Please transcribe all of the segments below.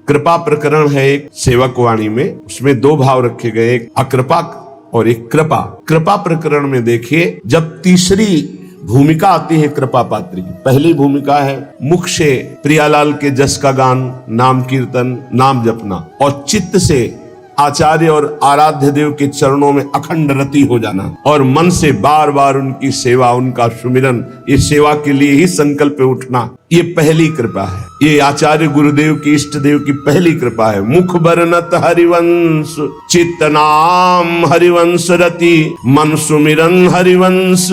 कृपा प्रकरण है एक सेवक वाणी में, उसमें दो भाव रखे गए, एक अकृपा और एक कृपा। कृपा प्रकरण में देखिए, जब तीसरी भूमिका आती है कृपा पात्र की, पहली भूमिका है मुख से प्रियालाल के जस का गान, नाम कीर्तन, नाम जपना, और चित्त से आचार्य और आराध्य देव के चरणों में अखंड रति हो जाना, और मन से बार बार उनकी सेवा, उनका सुमिरन, ये सेवा के लिए ही संकल्प उठना, ये पहली कृपा है। ये आचार्य गुरुदेव की, इष्ट देव की पहली कृपा है। मुख बरनत हरिवंश, चित्त नाम हरिवंश रति, मन सुमिरन हरिवंश,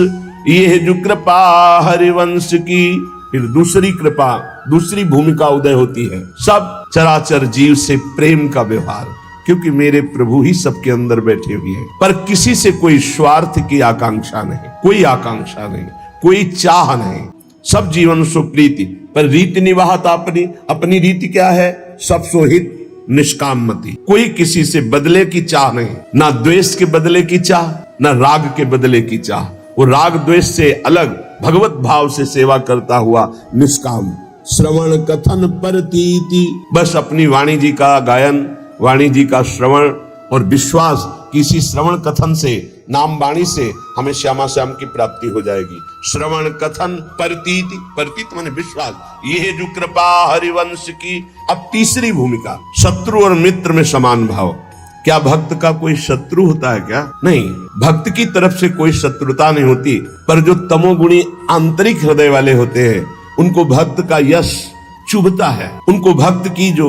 ये है जो कृपा हरिवंश की। फिर दूसरी कृपा, दूसरी भूमिका उदय होती है, सब चराचर जीव से प्रेम का व्यवहार, क्योंकि मेरे प्रभु ही सबके अंदर बैठे हुए हैं, पर किसी से कोई स्वार्थ की आकांक्षा नहीं, कोई आकांक्षा नहीं, कोई चाह नहीं, सब जीवन सो प्रीति। पर रीति निवाहत अपनी रीति क्या है? सब सोहित निष्काम मति। कोई किसी से बदले की चाह नहीं, ना द्वेष के बदले की चाह, ना राग के बदले की चाह। वो राग द्वेष से अलग भगवत भाव से सेवा करता हुआ निष्काम। श्रवण कथन परतीति, बस अपनी वाणी जी का गायन, वाणी जी का श्रवण और विश्वास, किसी श्रवण कथन से, नाम वाणी से हमें श्यामा श्याम की प्राप्ति हो जाएगी। श्रवण कथन परतीति, परतीत माने विश्वास, ये है जो कृपा हरिवंश की। अब तीसरी भूमिका, शत्रु और मित्र में समान भाव। क्या भक्त का कोई शत्रु होता है क्या? नहीं, भक्त की तरफ से कोई शत्रुता नहीं होती, पर जो तमोगुणी आंतरिक हृदय वाले होते हैं, उनको भक्त का यश चुभता है, उनको भक्त की जो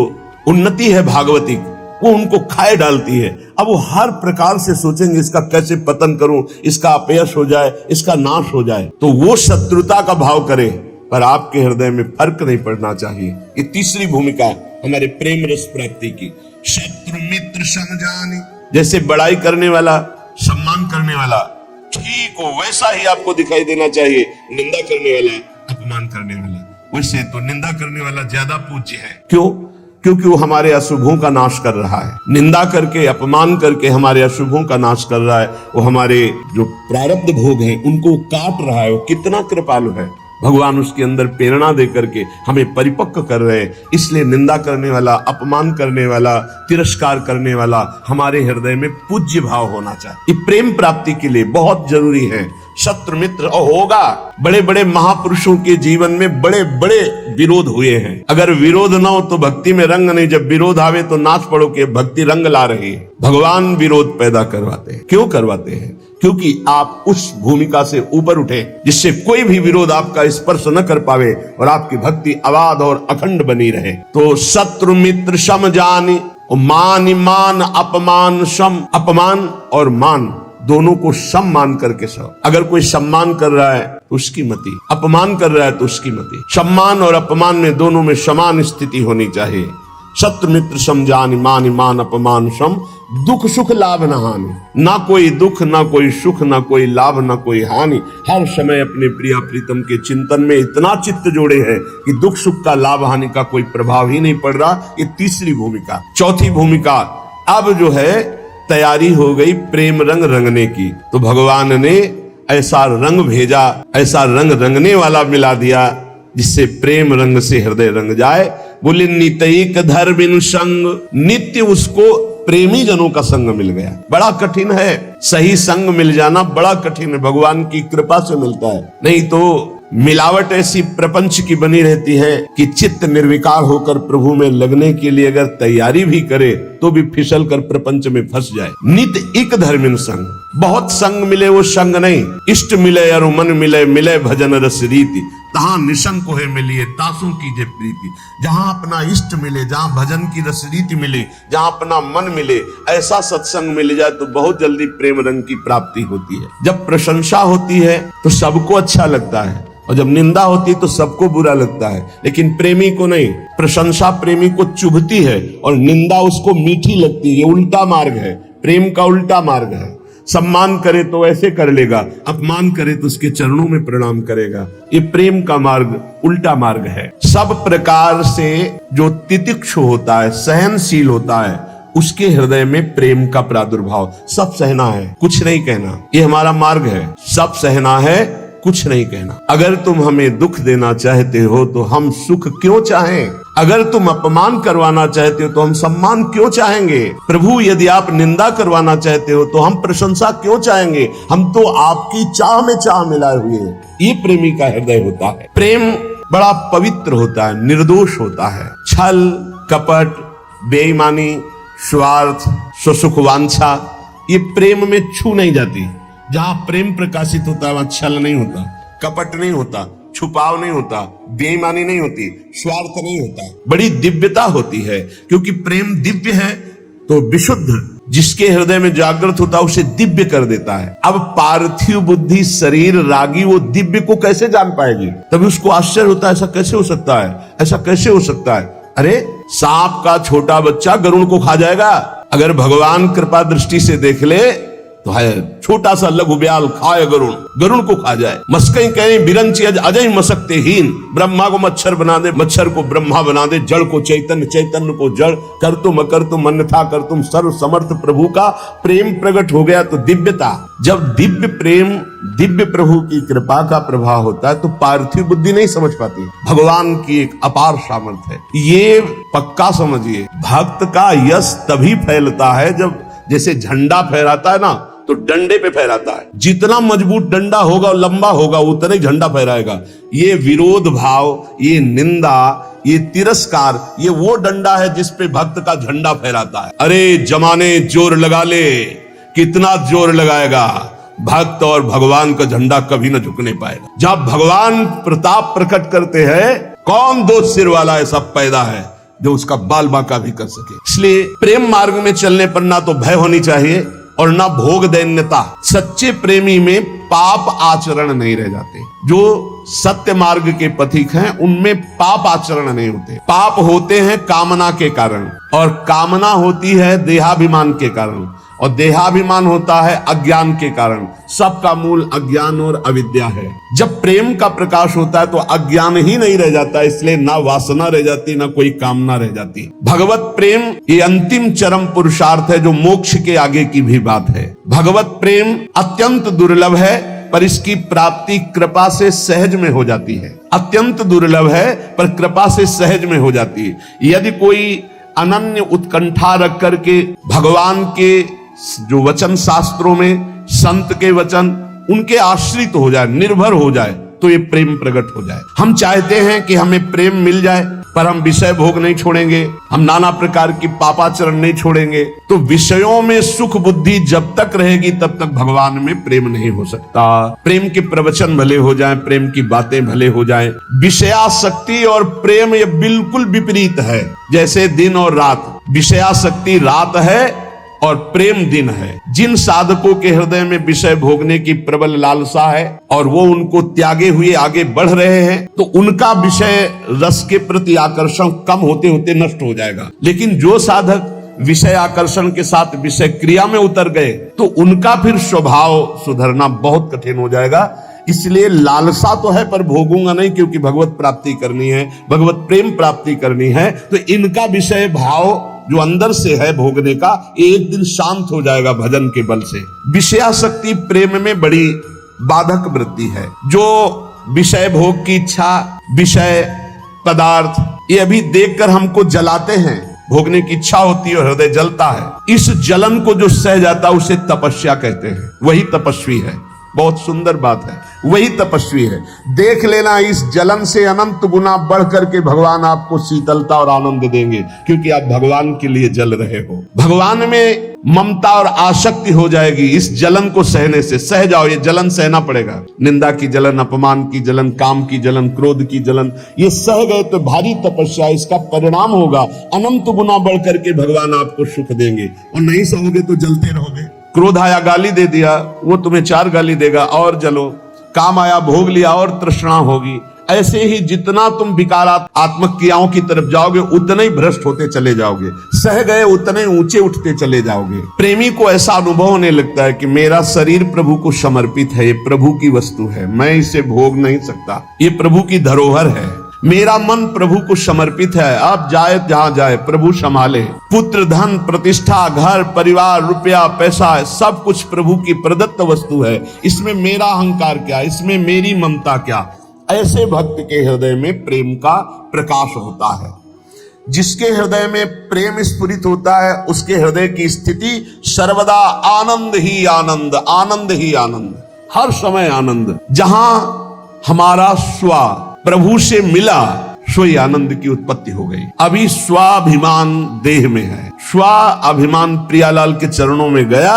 उन्नति है भागवती, वो उनको खाए डालती है। अब वो हर प्रकार से सोचेंगे इसका कैसे पतन करूं, इसका अपयश हो जाए, इसका नाश हो जाए, तो वो शत्रुता का भाव करे, पर आपके हृदय में फर्क नहीं पड़ना चाहिए। ये तीसरी भूमिका है हमारे प्रेम रस प्राप्ति की। शत्रु मित्र समझाने, जैसे बड़ाई करने वाला, सम्मान करने वाला ठीक हो वैसा ही आपको दिखाई देना चाहिए, निंदा करने वाला, अपमान करने वाला, वैसे तो निंदा करने वाला ज्यादा पूज्य है। क्यों? क्योंकि वो हमारे अशुभों का नाश कर रहा है, निंदा करके, अपमान करके हमारे अशुभों का नाश कर रहा है। वो हमारे जो प्रारब्ध भोग हैं उनको काट रहा है। वो कितना कृपालु है, भगवान उसके अंदर प्रेरणा दे करके हमें परिपक्व कर रहे हैं। इसलिए निंदा करने वाला, अपमान करने वाला, तिरस्कार करने वाला हमारे हृदय में पूज्य भाव होना चाहिए। ये प्रेम प्राप्ति के लिए बहुत जरूरी है। शत्रु मित्र होगा, बड़े बड़े महापुरुषों के जीवन में बड़े बड़े विरोध हुए हैं। अगर विरोध ना हो तो भक्ति में रंग नहीं, जब विरोध आवे तो नाच पड़ो कि भक्ति रंग ला रही है। भगवान विरोध पैदा करवाते हैं। क्यों करवाते हैं? क्योंकि आप उस भूमिका से ऊपर उठे जिससे कोई भी विरोध आपका स्पर्श न कर पावे और आपकी भक्ति अबाध और अखंड बनी रहे। तो शत्रु मित्र सम जानि, मान मान अपमान सम, अपमान और मान दोनों को सम मान करके सब। अगर कोई सम्मान कर रहा है तो उसकी मति, अपमान कर रहा है तो उसकी मति। सम्मान और अपमान में दोनों में समान स्थिति होनी चाहिए। शत्रु मित्र समझानि, मान मान अपमान सम, दुख सुख लाभ न हानि। ना कोई दुख, ना कोई सुख, ना कोई लाभ, ना कोई हानि। हर समय अपने प्रिया प्रीतम के चिंतन में इतना चित्त जोड़े हैं कि दुख सुख का, लाभ हानि का कोई प्रभाव ही नहीं पड़ रहा। ये तीसरी भूमिका। चौथी भूमिका, अब जो है तैयारी हो गई प्रेम रंग रंगने की। तो भगवान ने ऐसा रंग भेजा, ऐसा रंग रंगने वाला मिला दिया जिससे प्रेम रंग से हृदय रंग जाए। बोले नितैक धर्मिन संग, नित्य उसको प्रेमी जनों का संग मिल गया। बड़ा कठिन है, सही संग मिल जाना बड़ा कठिन है, भगवान की कृपा से मिलता है। नहीं तो मिलावट ऐसी प्रपंच की बनी रहती है कि चित्त निर्विकार होकर प्रभु में लगने के लिए अगर तैयारी भी करे तो भी फिसल कर प्रपंच में फंस जाए। नित एक धर्मिन संग, बहुत संग मिले वो संग नहीं। इष्ट मिले और मन मिले, मिले भजन रस रीति, तहां निशंक है मिलिए तासों कीजे प्रीति। जहां अपना इष्ट मिले, जहां भजन की रस रीति मिले, जहां अपना मन मिले, ऐसा सत्संग मिल जाए तो बहुत जल्दी प्रेम रंग की प्राप्ति होती है। जब प्रशंसा होती है तो सबको अच्छा लगता है, और जब निंदा होती है तो सबको बुरा लगता है, लेकिन प्रेमी को नहीं। प्रशंसा प्रेमी को चुभती है और निंदा उसको मीठी लगती है। ये उल्टा मार्ग है, प्रेम का उल्टा मार्ग है। सम्मान करे तो ऐसे कर लेगा, अपमान करे तो उसके चरणों में प्रणाम करेगा। ये प्रेम का मार्ग उल्टा मार्ग है। सब प्रकार से जो तितिक्षु होता है, सहनशील होता है, उसके हृदय में प्रेम का प्रादुर्भाव। सब सहना है, कुछ नहीं कहना, ये हमारा मार्ग है। सब सहना है, कुछ नहीं कहना। अगर तुम हमें दुख देना चाहते हो तो हम सुख क्यों चाहें? अगर तुम अपमान करवाना चाहते हो तो हम सम्मान क्यों चाहेंगे? प्रभु यदि आप निंदा करवाना चाहते हो तो हम प्रशंसा क्यों चाहेंगे? हम तो आपकी चाह में चाह मिलाए हुए हैं। ये प्रेमी का हृदय होता है। प्रेम बड़ा पवित्र होता है, निर्दोष होता है। छल, कपट, बेईमानी, स्वार्थ, स्वसुखवांछा ये प्रेम में छू नहीं जाती। जहां प्रेम प्रकाशित होता है वहां छल नहीं होता, कपट नहीं होता, छुपाव नहीं होता, बेईमानी नहीं होती, स्वार्थ नहीं होता। बड़ी दिव्यता होती है, क्योंकि प्रेम दिव्य है तो विशुद्ध जिसके हृदय में जागृत होता है उसे दिव्य कर देता है। अब पार्थिव बुद्धि शरीर रागी वो दिव्य को कैसे जान पाएगी? तभी उसको आश्चर्य होता है, ऐसा कैसे हो सकता है, ऐसा कैसे हो सकता है? अरे सांप का छोटा बच्चा गरुड़ को खा जाएगा। अगर भगवान कृपा दृष्टि से देख ले तो है छोटा सा लघु ब्याल खाए गरुड़ को खा जाए। मस्कई कहें बिरंची अजय मसकते हीन, ब्रह्मा को मच्छर बना दे, मच्छर को ब्रह्मा बना दे, जड़ को चैतन्य, चैतन्य को जड़, कर तुम अकर तुम अन्यथा कर तुम, सर्व समर्थ प्रभु का प्रेम प्रकट हो गया तो दिव्यता। जब दिव्य प्रेम, दिव्य प्रभु की कृपा का प्रभाव होता है तो पार्थिव बुद्धि नहीं समझ पाती। भगवान की एक अपार सामर्थ्य है, ये पक्का समझिए। भक्त का यश तभी फैलता है जब जैसे झंडा फहराता है ना तो डंडे पे फहराता है। जितना मजबूत डंडा होगा और लंबा होगा उतना ही झंडा फहराएगा। ये विरोध भाव, ये निंदा, ये तिरस्कार, ये वो डंडा है जिस पे भक्त का झंडा फहराता है। अरे जमाने जोर लगा ले, कितना जोर लगाएगा, भक्त और भगवान का झंडा कभी न झुकने पाएगा। जब भगवान प्रताप प्रकट करते हैं, कौन दो सिर वाला ऐसा पैदा है जो उसका बाल बांका भी कर सके। इसलिए प्रेम मार्ग में चलने पर ना तो भय होनी चाहिए और ना भोग दैन्यता। सच्चे प्रेमी में पाप आचरण नहीं रह जाते। जो सत्य मार्ग के पथिक हैं उनमें पाप आचरण नहीं होते। पाप होते हैं कामना के कारण, और कामना होती है देहाभिमान के कारण, और देहाभिमान होता है अज्ञान के कारण। सबका मूल अज्ञान और अविद्या है। जब प्रेम का प्रकाश होता है तो अज्ञान ही नहीं रह जाता, इसलिए ना वासना रह जाती, ना कोई कामना रह जाती। भगवत प्रेम ये अंतिम चरम पुरुषार्थ है जो मोक्ष के आगे की भी बात है। भगवत प्रेम अत्यंत दुर्लभ है पर इसकी प्राप्ति कृपा से सहज में हो जाती है। अत्यंत दुर्लभ है पर कृपा से सहज में हो जाती है। यदि कोई अनन्य उत्कंठा रख करके भगवान के जो वचन शास्त्रों में, संत के वचन, उनके आश्रित हो जाए, निर्भर हो जाए तो ये प्रेम प्रकट हो जाए। हम चाहते हैं कि हमें प्रेम मिल जाए पर हम विषय भोग नहीं छोड़ेंगे, हम नाना प्रकार की पापाचरण नहीं छोड़ेंगे, तो विषयों में सुख बुद्धि जब तक रहेगी तब तक भगवान में प्रेम नहीं हो सकता। प्रेम के प्रवचन भले हो जाएं, प्रेम की बातें भले हो जाएं, विषयासक्ति और प्रेम ये बिल्कुल विपरीत है। जैसे दिन और रात, विषयासक्ति रात है और प्रेम दिन है। जिन साधकों के हृदय में विषय भोगने की प्रबल लालसा है और वो उनको त्यागे हुए आगे बढ़ रहे हैं तो उनका विषय रस के प्रति आकर्षण कम होते होते नष्ट हो जाएगा। लेकिन जो साधक विषय आकर्षण के साथ विषय क्रिया में उतर गए तो उनका फिर स्वभाव सुधरना बहुत कठिन हो जाएगा। इसलिए लालसा तो है पर भोगूंगा नहीं, क्योंकि भगवत प्राप्ति करनी है, भगवत प्रेम प्राप्ति करनी है। तो इनका विषय भाव जो अंदर से है भोगने का, एक दिन शांत हो जाएगा भजन के बल से। विषयासक्ति प्रेम में बड़ी बाधक वृत्ति है। जो विषय भोग की इच्छा, विषय पदार्थ ये अभी देखकर हमको जलाते हैं, भोगने की इच्छा होती है और हृदय जलता है। इस जलन को जो सह जाता है उसे तपस्या कहते हैं। वही तपस्वी है। बहुत सुंदर बात है, वही तपस्वी है। देख लेना, इस जलन से अनंत गुना बढ़ करके भगवान आपको शीतलता और आनंद देंगे, क्योंकि आप भगवान के लिए जल रहे हो। भगवान में ममता और आसक्ति हो जाएगी इस जलन को सहने से। सह जाओ, ये जलन सहना पड़ेगा। निंदा की जलन, अपमान की जलन, काम की जलन, क्रोध की जलन, ये सह गए तो भारी तपस्या, इसका परिणाम होगा अनंत गुना बढ़ करके भगवान आपको सुख देंगे। और नहीं सहोगे तो जलते रहोगे। क्रोध आया, गाली दे दिया, वो तुम्हें 4 गाली देगा और जलो। काम आया, भोग लिया और तृष्णा होगी। ऐसे ही जितना तुम विकारात्मक क्रियाओं की तरफ जाओगे उतने ही भ्रष्ट होते चले जाओगे। सह गए उतने ऊंचे उठते चले जाओगे। प्रेमी को ऐसा अनुभव होने लगता है कि मेरा शरीर प्रभु को समर्पित है, ये प्रभु की वस्तु है, मैं इसे भोग नहीं सकता, ये प्रभु की धरोहर है। मेरा मन प्रभु को समर्पित है, आप जाए जहां जाए प्रभु संभाले। पुत्र, धन, प्रतिष्ठा, घर, परिवार, रुपया, पैसा, सब कुछ प्रभु की प्रदत्त वस्तु है। इसमें मेरा अहंकार क्या, इसमें मेरी ममता क्या? ऐसे भक्त के हृदय में प्रेम का प्रकाश होता है। जिसके हृदय में प्रेम स्फुरित होता है उसके हृदय की स्थिति सर्वदा आनंद ही आनंद, आनंद ही आनंद, हर समय आनंद। जहां हमारा स्व प्रभु से मिला सोई आनंद की उत्पत्ति हो गई। अभी स्वाभिमान देह में है, स्वाभिमान प्रियालाल के चरणों में गया,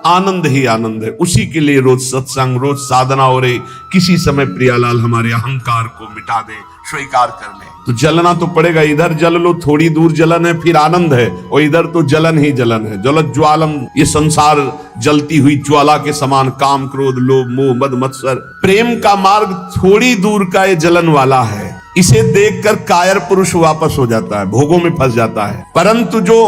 आनंद ही आनंद है। उसी के लिए रोज सत्संग, रोज साधना हो रही। किसी समय प्रियालाल हमारे अहंकार को मिटा दे, स्वीकार कर ले। तो जलना तो पड़ेगा, इधर जल लो, थोड़ी दूर जलन है फिर आनंद है, और इधर तो जलन ही जलन है। जलत ज्वालम, ये संसार जलती हुई ज्वाला के समान, काम क्रोध लोभ मोह मद मत्सर। प्रेम का मार्ग थोड़ी दूर का ये जलन वाला है। इसे देखकर कायर पुरुष वापस हो जाता है, भोगों में फंस जाता है। परंतु जो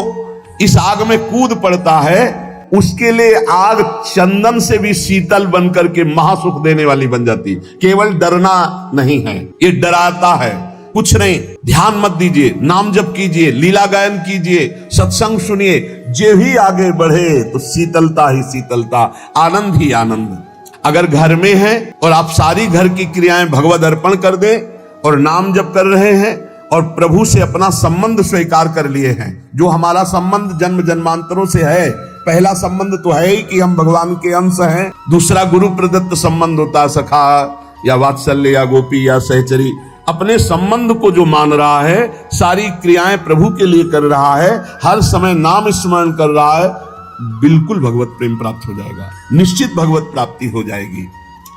इस आग में कूद पड़ता है उसके लिए आग चंदन से भी शीतल बनकर के महासुख देने वाली बन जाती। केवल डरना नहीं है, ये डराता है कुछ नहीं। ध्यान मत दीजिए, नाम जप कीजिए, लीला गायन कीजिए, सत्संग सुनिए। जो ही आगे बढ़े तो शीतलता ही शीतलता, आनंद ही आनंद। अगर घर में है और आप सारी घर की क्रियाएं भगवद अर्पण कर दें और नाम जप कर रहे हैं और प्रभु से अपना संबंध स्वीकार कर लिए हैं, जो हमारा संबंध जन्म जन्मांतरों से है। पहला संबंध तो है ही कि हम भगवान के अंश हैं। दूसरा गुरु प्रदत्त संबंध होता है, सखा या वात्सल्य या गोपी या सहचरी। अपने संबंध को जो मान रहा है, सारी क्रियाएं प्रभु के लिए कर रहा है, हर समय नाम स्मरण कर रहा है, बिल्कुल भगवत प्रेम प्राप्त हो जाएगा, निश्चित भगवत प्राप्ति हो जाएगी।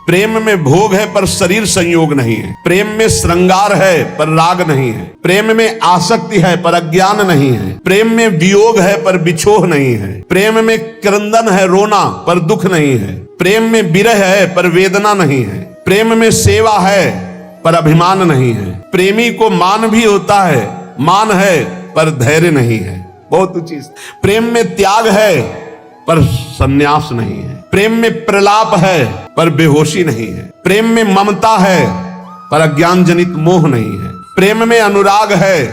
प्रेम में भोग है पर शरीर संयोग नहीं है। प्रेम में श्रृंगार है पर राग नहीं है। प्रेम में आसक्ति है पर अज्ञान नहीं है। प्रेम में वियोग है पर बिछोह नहीं है। प्रेम में क्रंदन है, रोना, पर दुख नहीं है। प्रेम में विरह है पर वेदना नहीं है। प्रेम में सेवा है पर अभिमान नहीं है। प्रेमी को मान भी होता है, मान है पर धैर्य नहीं है। बहुत ऊंची। प्रेम में त्याग है पर संन्यास नहीं है। प्रेम में प्रलाप है पर बेहोशी नहीं है। प्रेम में ममता है पर अज्ञान जनित मोह नहीं है। प्रेम में अनुराग है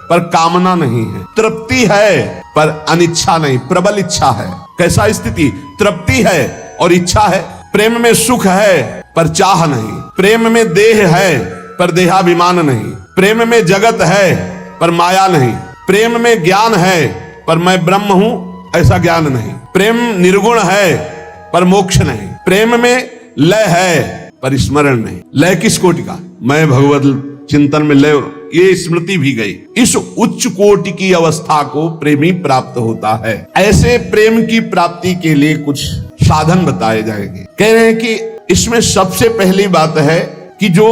पर कामना नहीं है। तृप्ति है पर अनिच्छा नहीं, प्रबल इच्छा है। कैसा स्थिति? तृप्ति है और इच्छा है। प्रेम में सुख है पर चाह नहीं। प्रेम में देह है पर देहाभिमान नहीं। प्रेम में जगत है पर माया नहीं। प्रेम में ज्ञान है पर मैं ब्रह्म हूं ऐसा ज्ञान नहीं। प्रेम निर्गुण है पर मोक्ष नहीं। प्रेम में लय है पर स्मरण नहीं। लय किस कोटि का? मैं भगवत चिंतन में लय, ये स्मृति भी गई। इस उच्च कोटि की अवस्था को प्रेमी प्राप्त होता है। ऐसे प्रेम की प्राप्ति के लिए कुछ साधन बताए जाएंगे। कह रहे हैं कि इसमें सबसे पहली बात है कि जो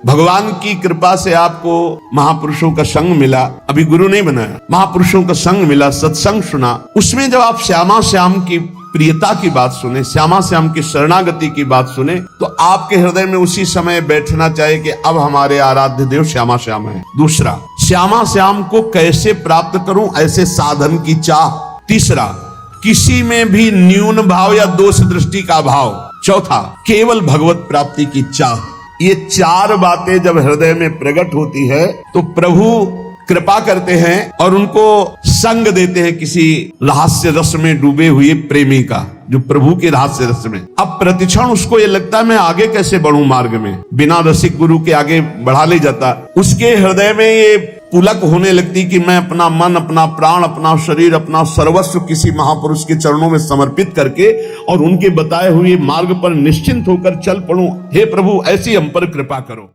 भगवान की कृपा से आपको महापुरुषों का संग मिला, अभी गुरु नहीं बनाया, महापुरुषों का संग मिला, सत्संग सुना, उसमें जब आप श्यामा श्याम की प्रियता की बात सुने, श्यामा श्याम की शरणागति की बात सुने, तो आपके हृदय में उसी समय बैठना चाहिए कि अब हमारे आराध्य देव श्यामा श्याम है। दूसरा, श्यामा श्याम को कैसे प्राप्त करूं, ऐसे साधन की चाह। तीसरा, किसी में भी न्यून भाव या दोष दृष्टि का भाव। चौथा, केवल भगवत प्राप्ति की चाह। ये चार बातें जब हृदय में प्रकट होती है तो प्रभु कृपा करते हैं और उनको संग देते हैं किसी रहस्य रस में डूबे हुए प्रेमी का, जो प्रभु के रहस्य रस में। अब प्रतिक्षण उसको ये लगता है मैं आगे कैसे बढ़ूं मार्ग में, बिना रसिक गुरु के आगे बढ़ा ले जाता। उसके हृदय में ये पुलक होने लगती कि मैं अपना मन, अपना प्राण, अपना शरीर, अपना सर्वस्व किसी महापुरुष के चरणों में समर्पित करके और उनके बताए हुए मार्ग पर निश्चिंत होकर चल पड़ूं। हे प्रभु, ऐसी हम पर कृपा करो।